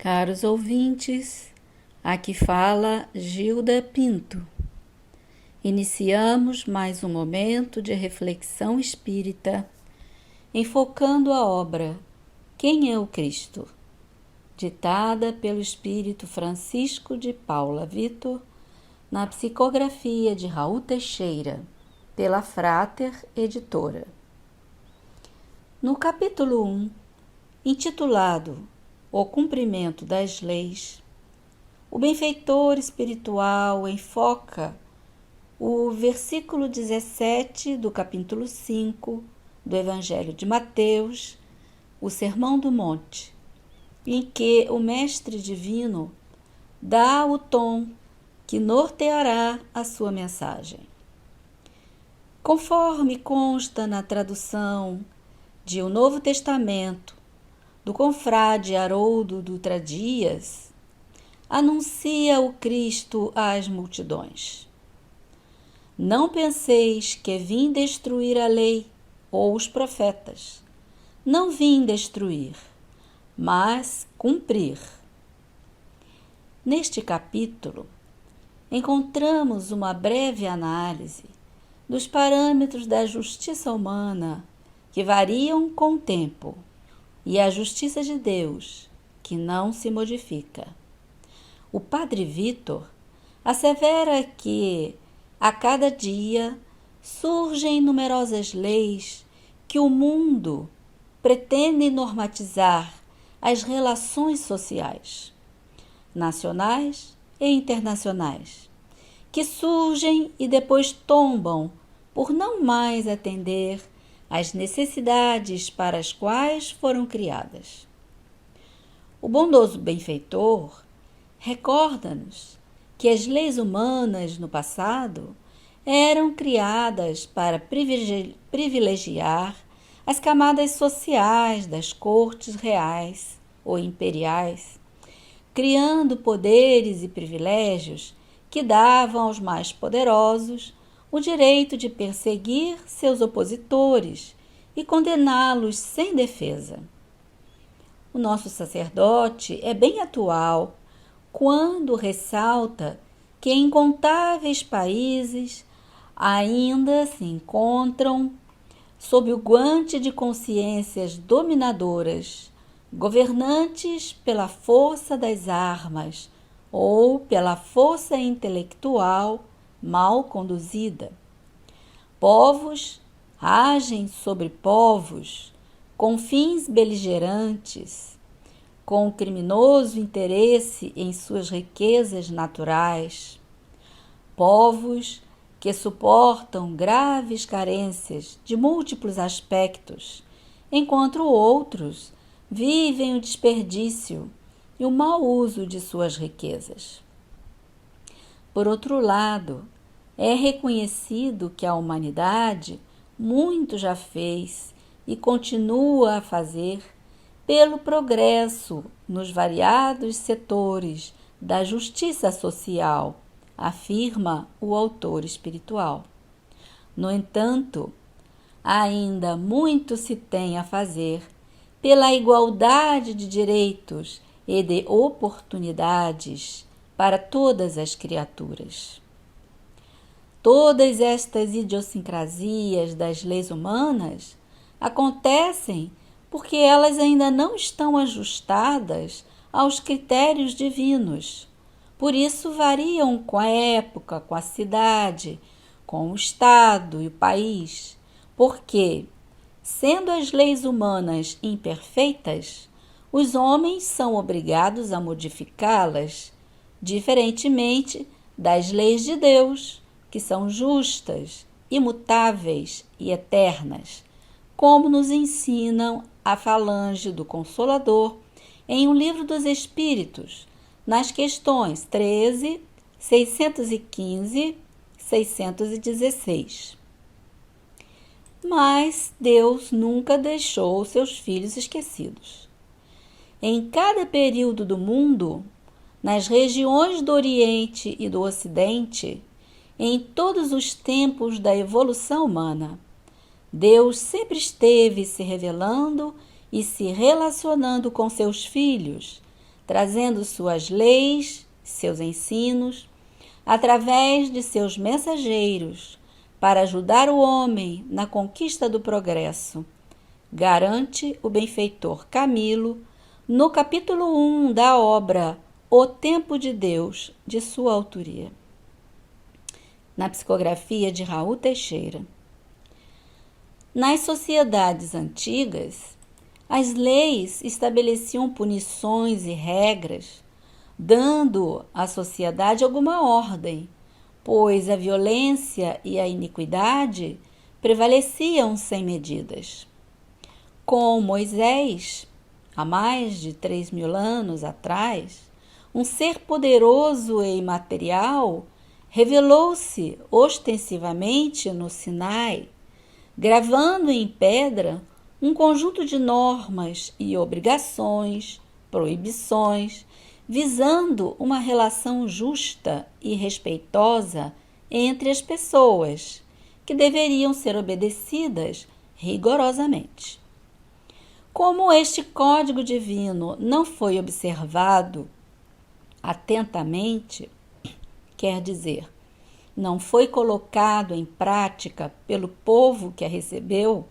Caros ouvintes, aqui fala Gilda Pinto. Iniciamos mais um momento de reflexão espírita, enfocando a obra Quem é o Cristo?, ditada pelo Espírito Francisco de Paula Vitor, na psicografia de Raul Teixeira, pela Frater Editora. No capítulo 1, intitulado O Cumprimento das Leis, o benfeitor espiritual enfoca o versículo 17 do capítulo 5 do Evangelho de Mateus, o Sermão do Monte, em que o Mestre Divino dá o tom que norteará a sua mensagem. Conforme consta na tradução de O Novo Testamento do confrade Haroldo Dutra Dias, anuncia o Cristo às multidões. Não penseis que vim destruir a lei ou os profetas. Não vim destruir, mas cumprir. Neste capítulo, encontramos uma breve análise dos parâmetros da justiça humana que variam com o tempo e a justiça de Deus, que não se modifica. O Padre Vitor assevera que, a cada dia, surgem numerosas leis que o mundo pretende normatizar as relações sociais, nacionais e internacionais, que surgem e depois tombam por não mais atender às necessidades para as quais foram criadas. O bondoso benfeitor recorda-nos que as leis humanas no passado eram criadas para privilegiar as camadas sociais das cortes reais ou imperiais, criando poderes e privilégios que davam aos mais poderosos o direito de perseguir seus opositores e condená-los sem defesa. O nosso sacerdote é bem atual quando ressalta que em incontáveis países ainda se encontram sob o guante de consciências dominadoras, governantes pela força das armas ou pela força intelectual mal conduzida. Povos agem sobre povos com fins beligerantes, com criminoso interesse em suas riquezas naturais. Povos que suportam graves carências de múltiplos aspectos, enquanto outros vivem o desperdício e o mau uso de suas riquezas. Por outro lado, é reconhecido que a humanidade muito já fez e continua a fazer pelo progresso nos variados setores da justiça social, afirma o autor espiritual. No entanto, ainda muito se tem a fazer pela igualdade de direitos e de oportunidades para todas as criaturas. Todas estas idiosincrasias das leis humanas acontecem porque elas ainda não estão ajustadas aos critérios divinos. Por isso variam com a época, com a cidade, com o estado e o país, porque, sendo as leis humanas imperfeitas, os homens são obrigados a modificá-las, diferentemente das leis de Deus, que são justas, imutáveis e eternas, como nos ensinam a falange do Consolador em O Livro dos Espíritos, nas questões 13, 615, 616. Mas Deus nunca deixou seus filhos esquecidos. Em cada período do mundo, nas regiões do Oriente e do Ocidente, em todos os tempos da evolução humana, Deus sempre esteve se revelando e se relacionando com seus filhos, trazendo suas leis, seus ensinos, através de seus mensageiros, para ajudar o homem na conquista do progresso, garante o benfeitor Camilo no capítulo 1 da obra O Tempo de Deus, de sua autoria. Na psicografia de Raul Teixeira. Nas sociedades antigas, as leis estabeleciam punições e regras, dando à sociedade alguma ordem, pois a violência e a iniquidade prevaleciam sem medidas. Com Moisés, há mais de 3.000 anos atrás, um ser poderoso e imaterial revelou-se ostensivamente no Sinai, gravando em pedra um conjunto de normas e obrigações, proibições, visando uma relação justa e respeitosa entre as pessoas, que deveriam ser obedecidas rigorosamente. Como este código divino não foi observado atentamente, quer dizer, não foi colocado em prática pelo povo que a recebeu,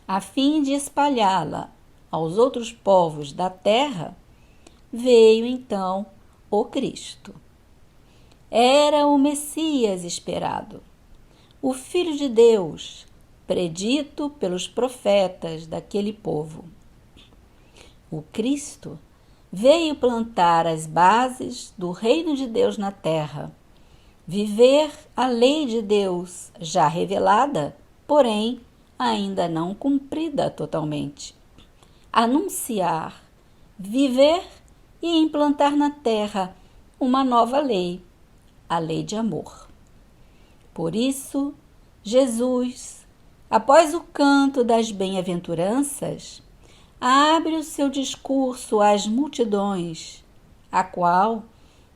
a fim de espalhá-la aos outros povos da terra, veio então o Cristo. Era o Messias esperado, o Filho de Deus, predito pelos profetas daquele povo. O Cristo veio plantar as bases do reino de Deus na terra, viver a lei de Deus já revelada, porém ainda não cumprida totalmente, anunciar, viver e implantar na terra uma nova lei, a lei de amor. Por isso, Jesus, após o canto das bem-aventuranças, abre o seu discurso às multidões, a qual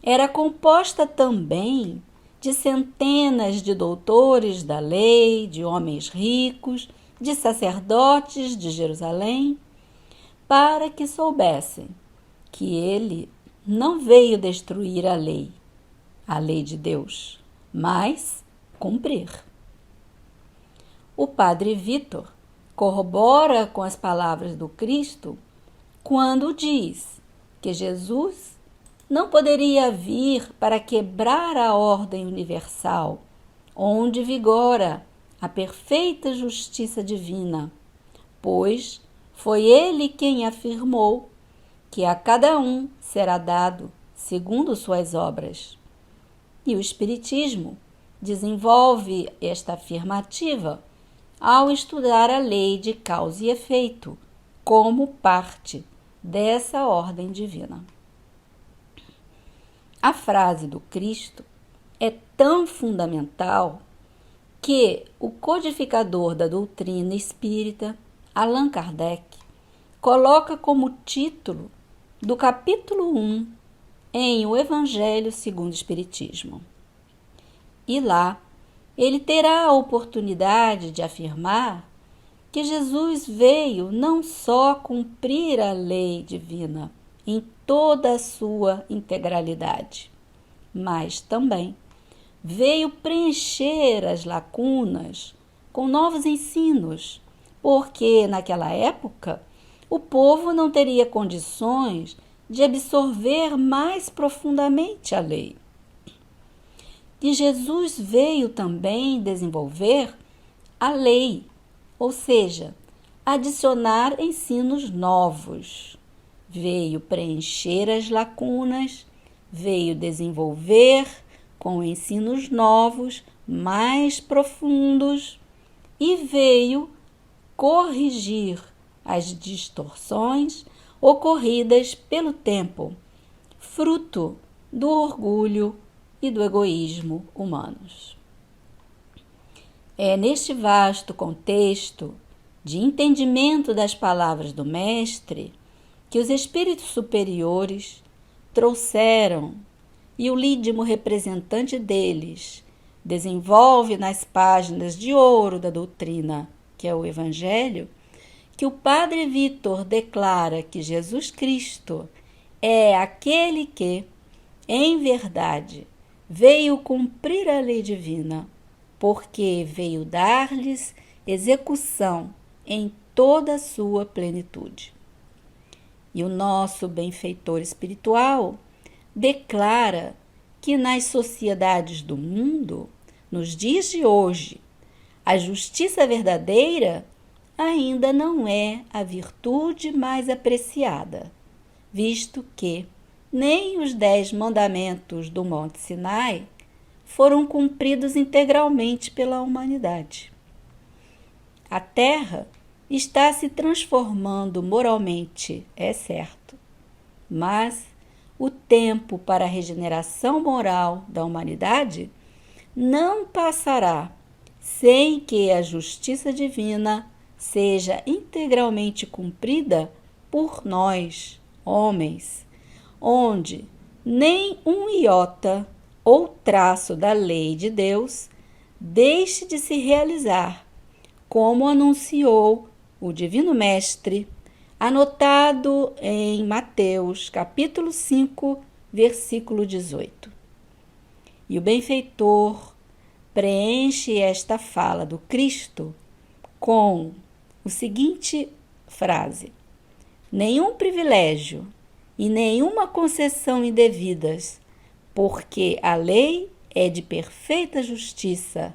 era composta também de centenas de doutores da lei, de homens ricos, de sacerdotes de Jerusalém, para que soubessem que ele não veio destruir a lei de Deus, mas cumprir. O padre Vitor corrobora com as palavras do Cristo quando diz que Jesus não poderia vir para quebrar a ordem universal, onde vigora a perfeita justiça divina, pois foi ele quem afirmou que a cada um será dado segundo suas obras. E o Espiritismo desenvolve esta afirmativa ao estudar a lei de causa e efeito como parte dessa ordem divina. A frase do Cristo é tão fundamental que o codificador da doutrina espírita, Allan Kardec, coloca como título do capítulo 1 em O Evangelho segundo o Espiritismo. E lá ele terá a oportunidade de afirmar que Jesus veio não só cumprir a lei divina em toda a sua integralidade, mas também veio preencher as lacunas com novos ensinos, porque naquela época o povo não teria condições de absorver mais profundamente a lei. E Jesus veio também desenvolver a lei, ou seja, adicionar ensinos novos. Veio preencher as lacunas, veio desenvolver com ensinos novos, mais profundos, e veio corrigir as distorções ocorridas pelo tempo, fruto do orgulho e do egoísmo humanos. É neste vasto contexto de entendimento das palavras do Mestre que os espíritos superiores trouxeram, e o lídimo representante deles desenvolve nas páginas de ouro da doutrina, que é o Evangelho, que o Padre Vitor declara que Jesus Cristo é aquele que, em verdade, veio cumprir a lei divina, porque veio dar-lhes execução em toda a sua plenitude. E o nosso benfeitor espiritual declara que nas sociedades do mundo, nos dias de hoje, a justiça verdadeira ainda não é a virtude mais apreciada, visto que nem os 10 mandamentos do Monte Sinai foram cumpridos integralmente pela humanidade. A Terra está se transformando moralmente, é certo, mas o tempo para a regeneração moral da humanidade não passará sem que a justiça divina seja integralmente cumprida por nós, homens, onde nem um iota ou traço da lei de Deus deixe de se realizar, como anunciou o Divino Mestre, anotado em Mateus, capítulo 5, versículo 18. E o benfeitor preenche esta fala do Cristo com a seguinte frase: nenhum privilégio e nenhuma concessão indevidas, porque a lei é de perfeita justiça,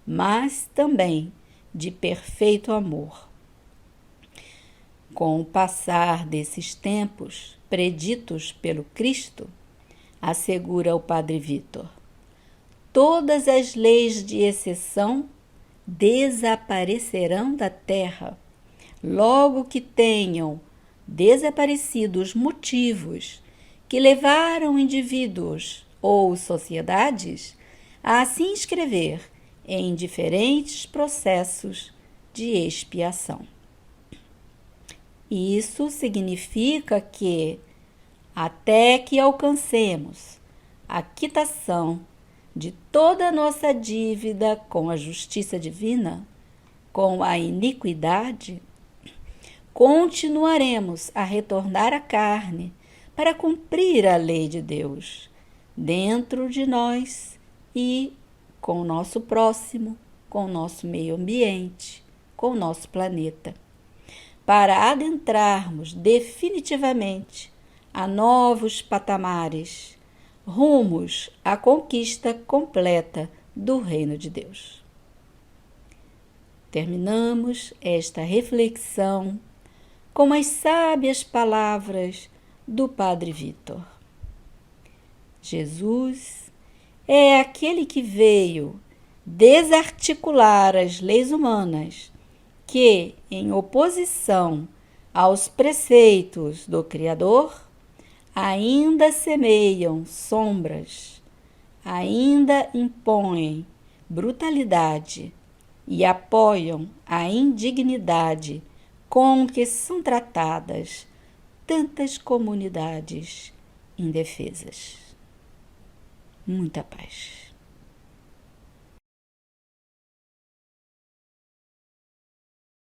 mas também de perfeito amor. Com o passar desses tempos preditos pelo Cristo, assegura o Padre Vítor, todas as leis de exceção desaparecerão da terra, logo que tenham desaparecido os motivos que levaram indivíduos ou sociedades a se inscrever em diferentes processos de expiação. Isso significa que, até que alcancemos a quitação de toda a nossa dívida com a justiça divina, com a iniquidade, continuaremos a retornar à carne para cumprir a lei de Deus dentro de nós e com o nosso próximo, com o nosso meio ambiente, com o nosso planeta, para adentrarmos definitivamente a novos patamares, rumos à conquista completa do Reino de Deus. Terminamos esta reflexão com as sábias palavras do Padre Vítor. Jesus é aquele que veio desarticular as leis humanas que, em oposição aos preceitos do Criador, ainda semeiam sombras, ainda impõem brutalidade e apoiam a indignidade com que são tratadas tantas comunidades indefesas. Muita paz.